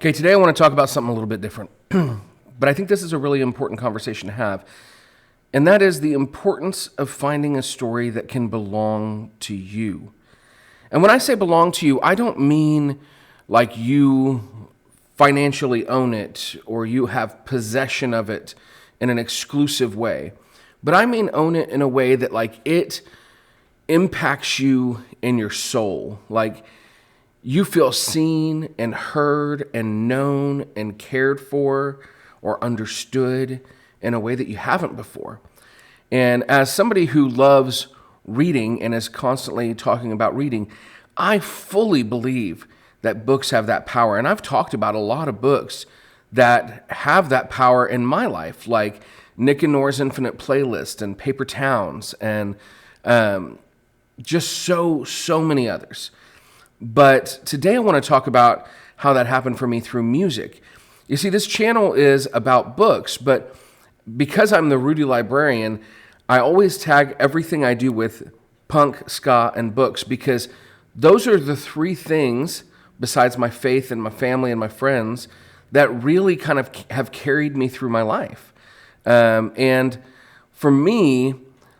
Okay, today I want to talk about something a little bit different, but I think this is a really important conversation to have, and that is the importance of finding a story that can belong to you. And when I say belong to you, I don't mean like you financially own it or you have possession of it in an exclusive way, but I mean own it in a way that like it impacts you in your soul. Like you feel seen and heard and known and cared for or understood in a way that you haven't before. And as somebody who loves reading and is constantly talking about reading, I fully believe that books have that power. And I've talked about a lot of books that have that power in my life, like Nick and Nora's Infinite Playlist and Paper Towns and just so many others. But today I want to talk about how that happened for me through music. You see, this channel is about books, but because I'm the Rudie Librarian, I always tag everything I do with punk, ska, and books because those are the three things, besides my faith and my family and my friends, that really kind of have carried me through my life. And for me,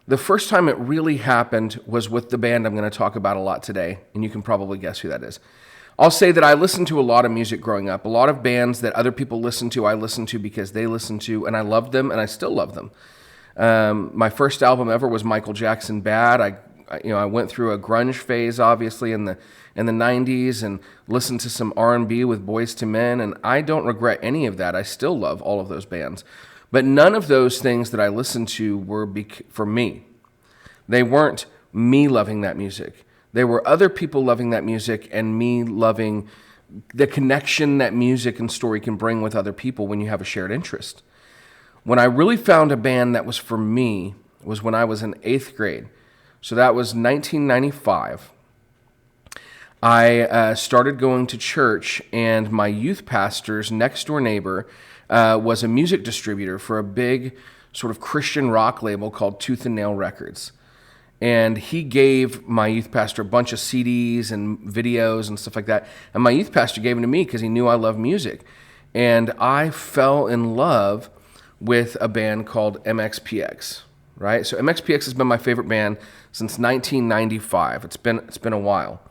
the first time it really happened was with the band I'm going to talk about a lot today, and you can probably guess who that is. I'll say that I listened to a lot of music growing up. A lot of bands that other people listen to, I listened to because they listened to, and I loved them, and I still love them. My first album ever was Michael Jackson Bad. I went through a grunge phase, obviously, in the 90s, and listened to some R&B with Boyz II Men, and I don't regret any of that. I still love all of those bands. But none of those things that I listened to were for me. They weren't me loving that music. They were other people loving that music and me loving the connection that music and story can bring with other people when you have a shared interest. When I really found a band that was for me was when I was in 8th grade. So that was 1995. I started going to church, and my youth pastor's next door neighbor was a music distributor for a big sort of Christian rock label called Tooth and Nail Records. And he gave my youth pastor a bunch of CDs and videos and stuff like that. And my youth pastor gave them to me because he knew I loved music. And I fell in love with a band called MXPX, right? So MXPX has been my favorite band since 1995. It's been a while.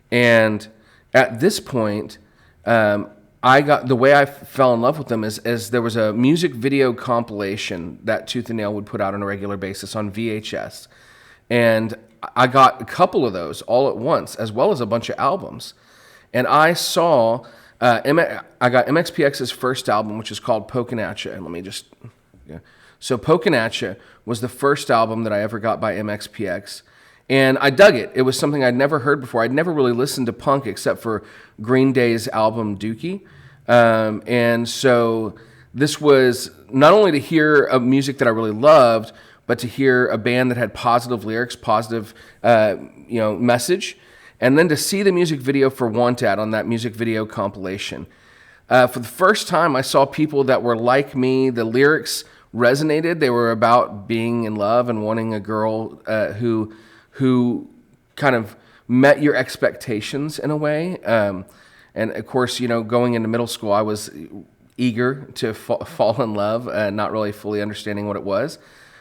And at this point, the way I fell in love with them is there was a music video compilation that Tooth and Nail would put out on a regular basis on VHS. And I got a couple of those all at once, as well as a bunch of albums. And I saw, I got MXPX's first album, which is called Pokin' At Ya. And let me just, yeah. So Pokin' At Ya was the first album that I ever got by MXPX. And I dug it. It was something I'd never heard before. I'd never really listened to punk except for Green Day's album Dookie. And so this was not only to hear a music that I really loved, but to hear a band that had positive lyrics, positive message, and then to see the music video for Want At on that music video compilation. For the first time, I saw people that were like me. The lyrics resonated. They were about being in love and wanting a girl who kind of met your expectations in a way. And of course, going into middle school, I was eager to fall in love, not really fully understanding what it was.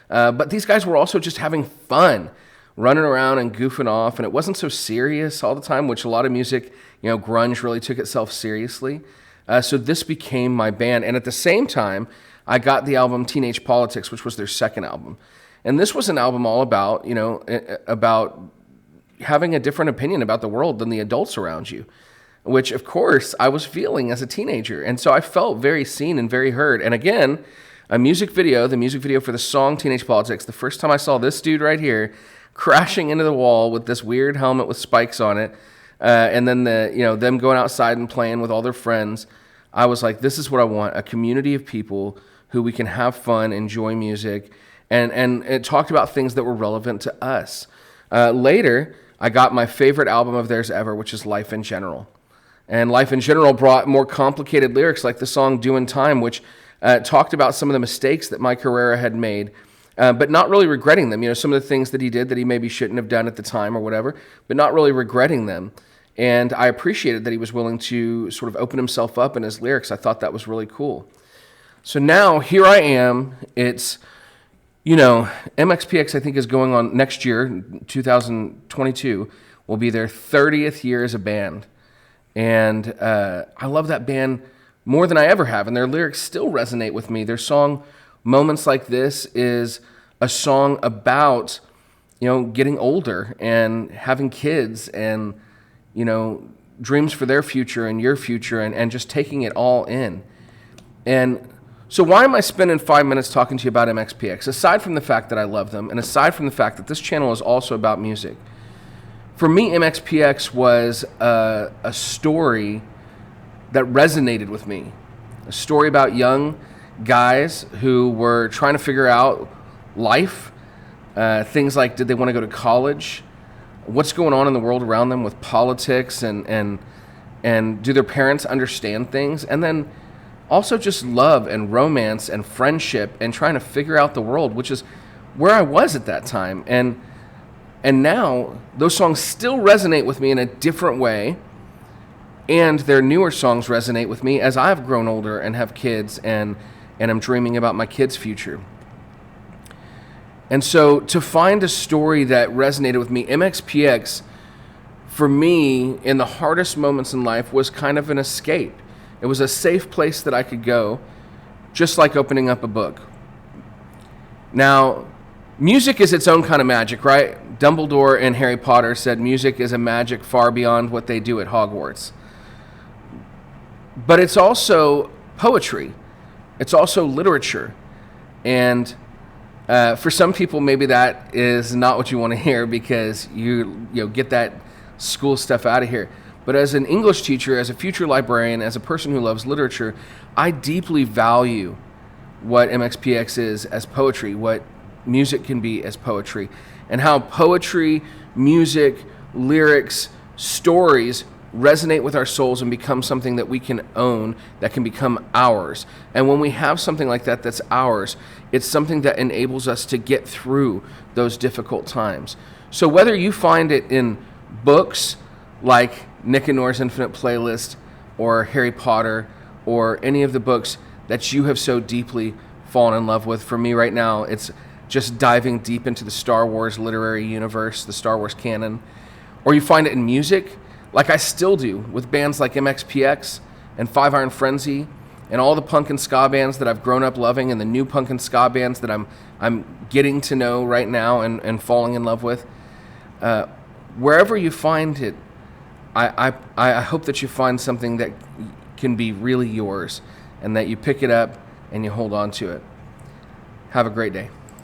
But these guys were also just having fun, running around and goofing off, and it wasn't so serious all the time, which a lot of music, grunge really took itself seriously. So this became my band. And at the same time, I got the album Teenage Politics, which was their second album. And this was an album all about, about having a different opinion about the world than the adults around you, which, of course, I was feeling as a teenager. And so I felt very seen and very heard. And again, the music video for the song Teenage Politics, the first time I saw this dude right here crashing into the wall with this weird helmet with spikes on it, and then them going outside and playing with all their friends, I was like, this is what I want, a community of people who we can have fun, enjoy music, and it talked about things that were relevant to us. Later, I got my favorite album of theirs ever, which is Life in General. And Life in General brought more complicated lyrics like the song Doin' Time, which talked about some of the mistakes that Mike Herrera had made, but not really regretting them. Some of the things that he did that he maybe shouldn't have done at the time or whatever, but not really regretting them. And I appreciated that he was willing to sort of open himself up in his lyrics. I thought that was really cool. So now here I am. It's, MXPX I think is going on next year, 2022, will be their 30th year as a band. And I love that band more than I ever have. And their lyrics still resonate with me. Their song, Moments Like This, is a song about, getting older and having kids and, dreams for their future and your future and just taking it all in. And so why am I spending 5 minutes talking to you about MXPX? Aside from the fact that I love them, and aside from the fact that this channel is also about music, for me, MXPX was a story that resonated with me. A story about young guys who were trying to figure out life, things like, did they want to go to college? What's going on in the world around them with politics, and do their parents understand things? And then also just love and romance and friendship and trying to figure out the world, which is where I was at that time. And now those songs still resonate with me in a different way, and their newer songs resonate with me as I've grown older and have kids and I'm dreaming about my kids' future. And so to find a story that resonated with me, MXPX, for me, in the hardest moments in life, was kind of an escape. It was a safe place that I could go, just like opening up a book. Now, music is its own kind of magic, right? Dumbledore in Harry Potter said music is a magic far beyond what they do at Hogwarts. But it's also poetry. It's also literature. And for some people, maybe that is not what you want to hear because you get that school stuff out of here. But as an English teacher, as a future librarian, as a person who loves literature, I deeply value what MXPX is as poetry, what music can be as poetry, and how poetry, music, lyrics, stories resonate with our souls and become something that we can own, that can become ours. And when we have something like that that's ours, it's something that enables us to get through those difficult times. So whether you find it in books like Nick and Nora's Infinite Playlist or Harry Potter or any of the books that you have so deeply fallen in love with, for me right now, it's just diving deep into the Star Wars literary universe, the Star Wars canon. Or you find it in music, like I still do with bands like MXPX and Five Iron Frenzy and all the punk and ska bands that I've grown up loving, and the new punk and ska bands that I'm getting to know right now and falling in love with. Wherever you find it, I hope that you find something that can be really yours and that you pick it up and you hold on to it. Have a great day.